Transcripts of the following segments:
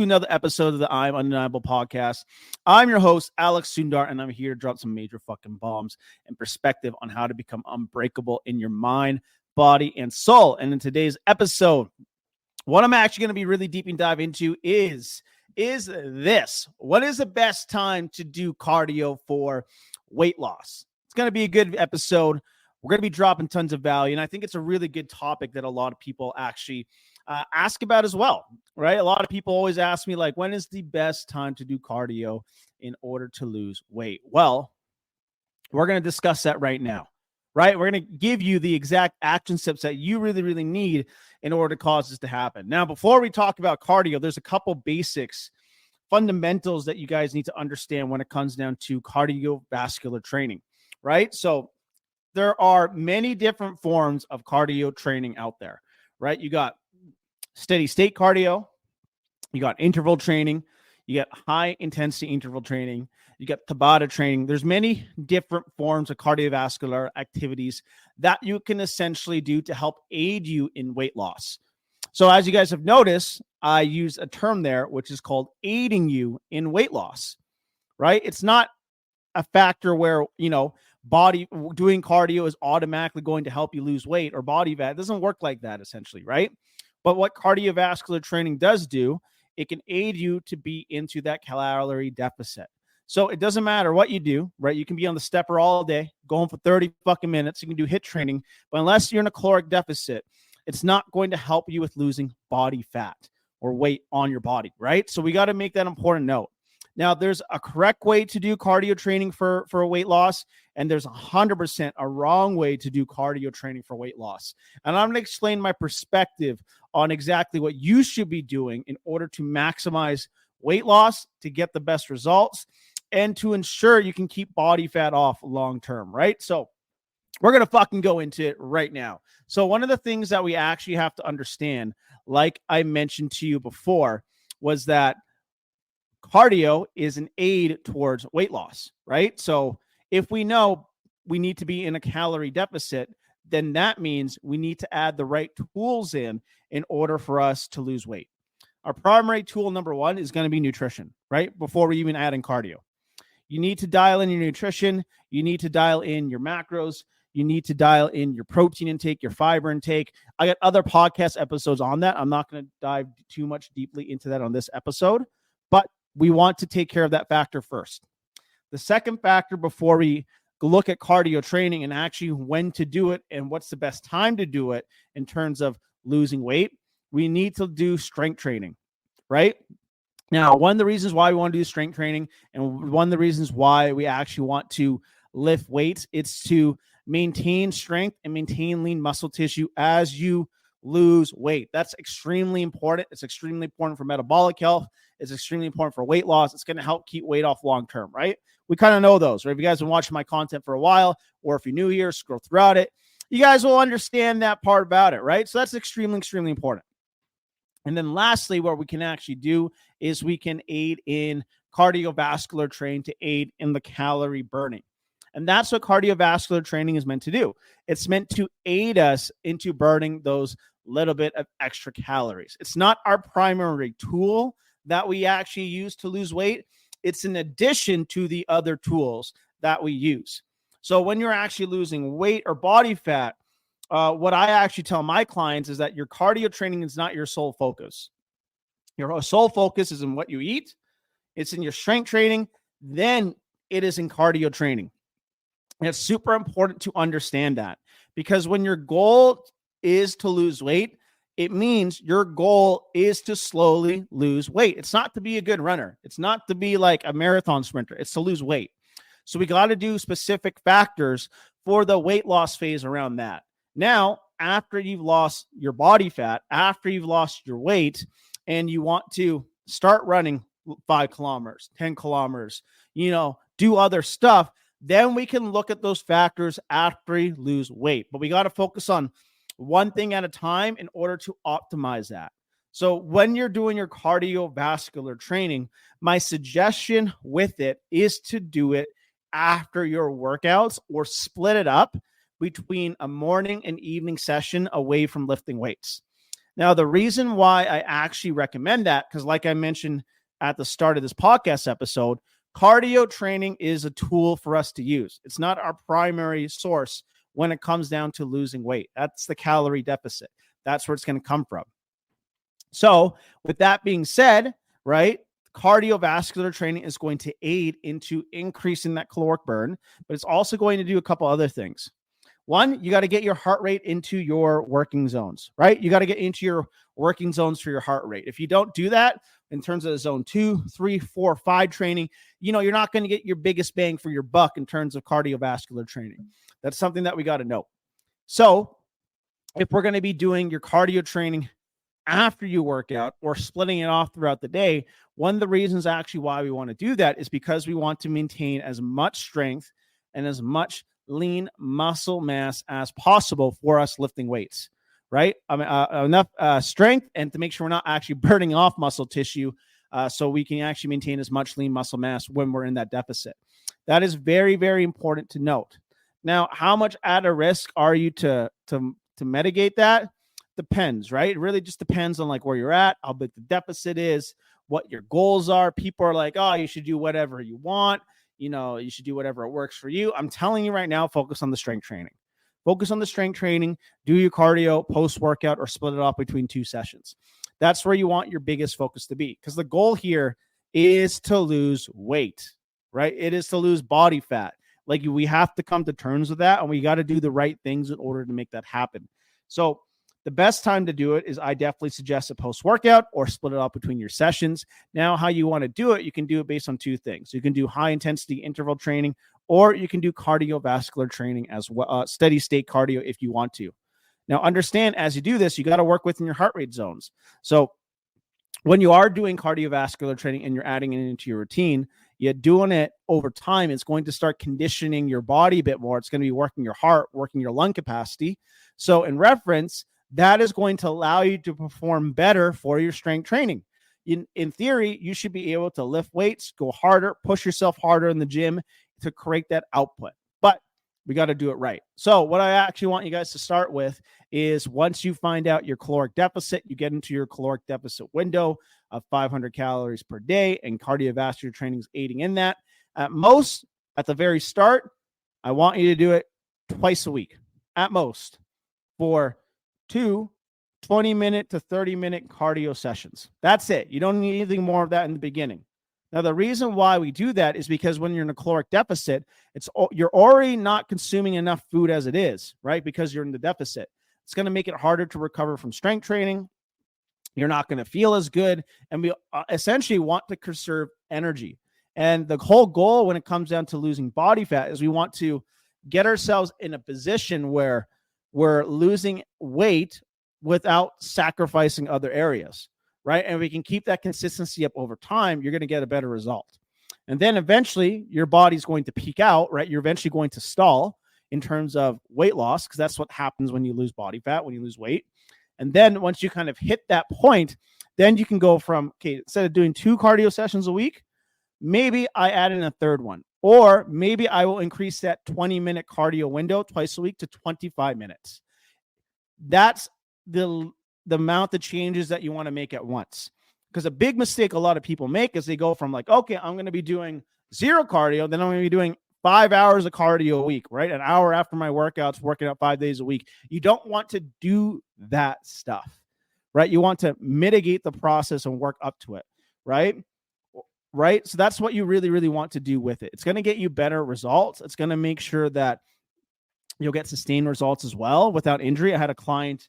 another episode of the I'm Undeniable podcast. I'm your host, Alex Sundar, and I'm here to drop some major fucking bombs and perspective on how to become unbreakable in your mind, body, and soul. And in today's episode, what I'm actually going to be really deep and dive into is this. What is the best time to do cardio for weight loss? It's going to be a good episode. We're going to be dropping tons of value, and I think it's a really good topic that a lot of people actually ask about as well, right? A lot of people always ask me, like, when is the best time to do cardio in order to lose weight? Well, we're going to discuss that right now, right? We're going to give you the exact action steps that you really, really need in order to cause this to happen. Now, before we talk about cardio, there's a couple basics, fundamentals that you guys need to understand when it comes down to cardiovascular training, right? So there are many different forms of cardio training out there, right? You got steady state cardio, you got interval training, you got high intensity interval training, you got Tabata training. There's many different forms of cardiovascular activities that you can essentially do to help aid you in weight loss. So as you guys have noticed, I use a term there, which is called aiding you in weight loss, right? It's not a factor where, doing cardio is automatically going to help you lose weight or body fat. It doesn't work like that, essentially, right? But what cardiovascular training does do, it can aid you to be into that calorie deficit. So it doesn't matter what you do, right? You can be on the stepper all day, going for 30 fucking minutes. You can do HIIT training, but unless you're in a caloric deficit, it's not going to help you with losing body fat or weight on your body, right? So we got to make that important note. Now, there's a correct way to do cardio training for weight loss, and there's 100% a wrong way to do cardio training for weight loss. And I'm going to explain my perspective on exactly what you should be doing in order to maximize weight loss, to get the best results, and to ensure you can keep body fat off long term, right? So we're going to fucking go into it right now. So one of the things that we actually have to understand, like I mentioned to you before, was that cardio is an aid towards weight loss, right? So if we know we need to be in a calorie deficit, then that means we need to add the right tools in order for us to lose weight. Our primary tool number one is going to be nutrition, right? Before we even add in cardio. You need to dial in your nutrition. You need to dial in your macros. You need to dial in your protein intake, your fiber intake. I got other podcast episodes on that. I'm not going to dive too much deeply into that on this episode, but we want to take care of that factor first. The second factor before we look at cardio training and actually when to do it and what's the best time to do it in terms of losing weight, we need to do strength training, right? Now, one of the reasons why we want to do strength training and one of the reasons why we actually want to lift weights, it's to maintain strength and maintain lean muscle tissue as you lose weight. That's extremely important. It's extremely important for metabolic health. It's extremely important for weight loss. It's going to help keep weight off long term, right? We kind of know those, right? If you guys have been watching my content for a while, or if you're new here, scroll throughout it, you guys will understand that part about it, right? So that's extremely, extremely important. And then lastly, what we can actually do is we can aid in cardiovascular training to aid in the calorie burning. And that's what cardiovascular training is meant to do. It's meant to aid us into burning those little bit of extra calories. It's not our primary tool that we actually use to lose weight. It's in addition to the other tools that we use. So when you're actually losing weight or body fat, what I actually tell my clients is that your cardio training is not your sole focus. Your sole focus is in what you eat. It's in your strength training. Then it is in cardio training. And it's super important to understand that, because when your goal is to lose weight, it means your goal is to slowly lose weight. It's not to be a good runner. It's not to be like a marathon sprinter. It's to lose weight. So we got to do specific factors for the weight loss phase around that. Now, after you've lost your body fat, after you've lost your weight, and you want to start running 5 kilometers, 10 kilometers, do other stuff, then we can look at those factors after you lose weight. But we got to focus on one thing at a time in order to optimize that. So when you're doing your cardiovascular training, my suggestion with it is to do it after your workouts, or split it up between a morning and evening session away from lifting weights. Now, the reason why I actually recommend that, because like I mentioned at the start of this podcast episode, cardio training is a tool for us to use. It's not our primary source when it comes down to losing weight. That's the calorie deficit. That's where it's going to come from. So with that being said, right, cardiovascular training is going to aid into increasing that caloric burn, but it's also going to do a couple other things. One, you got to get your heart rate into your working zones, right? You got to get into your working zones for your heart rate. If you don't do that in terms of zone 2, 3, 4, 5 training, you're not going to get your biggest bang for your buck in terms of cardiovascular training. That's something that we got to know. So if we're going to be doing your cardio training after you work out or splitting it off throughout the day, one of the reasons actually why we want to do that is because we want to maintain as much strength and as much lean muscle mass as possible for us lifting weights, right? Enough strength and to make sure we're not actually burning off muscle tissue so we can actually maintain as much lean muscle mass when we're in that deficit. That is very, very important to note. Now, how much at a risk are you to mitigate that? Depends, right? It really just depends on like where you're at, how big the deficit is, what your goals are. People are like, oh, you should do whatever you want. You should do whatever it works for you. I'm telling you right now, focus on the strength training. Focus on the strength training, do your cardio post-workout or split it off between 2 sessions. That's where you want your biggest focus to be because the goal here is to lose weight, right? It is to lose body fat. Like we have to come to terms with that and we got to do the right things in order to make that happen. So the best time to do it is I definitely suggest a post-workout or split it up between your sessions. Now, how you want to do it, you can do it based on 2 things. You can do high-intensity interval training, or you can do cardiovascular training as well, steady-state cardio if you want to. Now, understand, as you do this, you got to work within your heart rate zones. So when you are doing cardiovascular training and you're adding it into your routine, you're doing it over time. It's going to start conditioning your body a bit more. It's going to be working your heart, working your lung capacity. So in reference, that is going to allow you to perform better for your strength training. In theory, you should be able to lift weights, go harder, push yourself harder in the gym to create that output. But we got to do it right. So what I actually want you guys to start with is once you find out your caloric deficit, you get into your caloric deficit window of 500 calories per day, and cardiovascular training is aiding in that. At most, at the very start, I want you to do it twice a week, at most, for 2 20-minute to 30-minute cardio sessions. That's it. You don't need anything more of that in the beginning. Now, the reason why we do that is because when you're in a caloric deficit, you're already not consuming enough food as it is, right? Because you're in the deficit. It's going to make it harder to recover from strength training. You're not going to feel as good. And we essentially want to conserve energy. And the whole goal when it comes down to losing body fat is we want to get ourselves in a position where we're losing weight without sacrificing other areas, right? And we can keep that consistency up over time, you're going to get a better result. And then eventually your body's going to peak out, right? You're eventually going to stall in terms of weight loss because that's what happens when you lose body fat, when you lose weight. And then once you kind of hit that point, then you can go from, okay, instead of doing 2 cardio sessions a week, maybe I add in a 3rd one. Or maybe I will increase that 20-minute cardio window twice a week to 25 minutes. That's the amount of changes that you want to make at once. Because a big mistake a lot of people make is they go from like, okay, I'm going to be doing 0 cardio, then I'm going to be doing 5 hours of cardio a week, right? An hour after my workouts, working out 5 days a week. You don't want to do that stuff, right? You want to mitigate the process and work up to it, right? Right? So that's what you really, really want to do with it. It's going to get you better results. It's going to make sure that you'll get sustained results as well without injury. I had a client,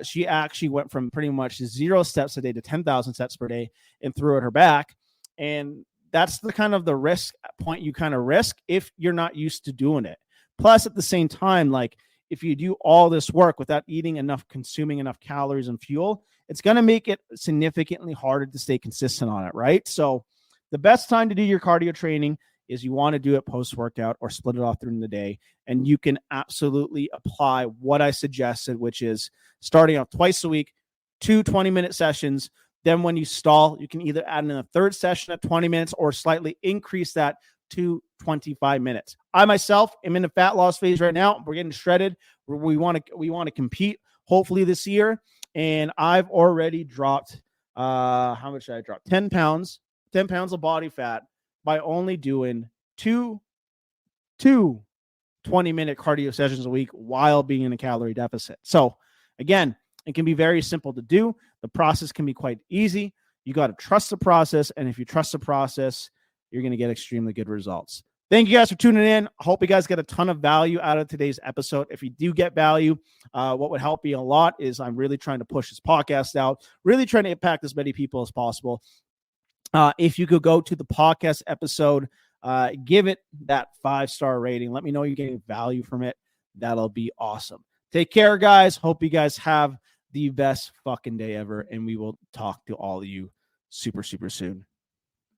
she actually went from pretty much 0 steps a day to 10,000 steps per day and threw at her back. And that's the kind of the risk point you kind of risk if you're not used to doing it. Plus, at the same time, like if you do all this work without eating enough, consuming enough calories and fuel, it's going to make it significantly harder to stay consistent on it, right? So the best time to do your cardio training is you want to do it post-workout or split it off during the day. And you can absolutely apply what I suggested, which is starting off twice a week, 2 20-minute sessions. Then when you stall, you can either add in a 3rd session at 20 minutes or slightly increase that to 25 minutes. I myself am in the fat loss phase right now. We're getting shredded. We want to compete hopefully this year. And I've already dropped, how much did I drop? 10 pounds of body fat by only doing two 20-minute cardio sessions a week while being in a calorie deficit. So again, it can be very simple to do. The process can be quite easy. You got to trust the process. And if you trust the process, you're going to get extremely good results. Thank you guys for tuning in. I hope you guys get a ton of value out of today's episode. If you do get value, what would help me a lot is I'm really trying to push this podcast out, really trying to impact as many people as possible. If you could go to the podcast episode, give it that 5-star rating. Let me know you're getting value from it. That'll be awesome. Take care, guys. Hope you guys have the best fucking day ever. And we will talk to all of you super, super soon.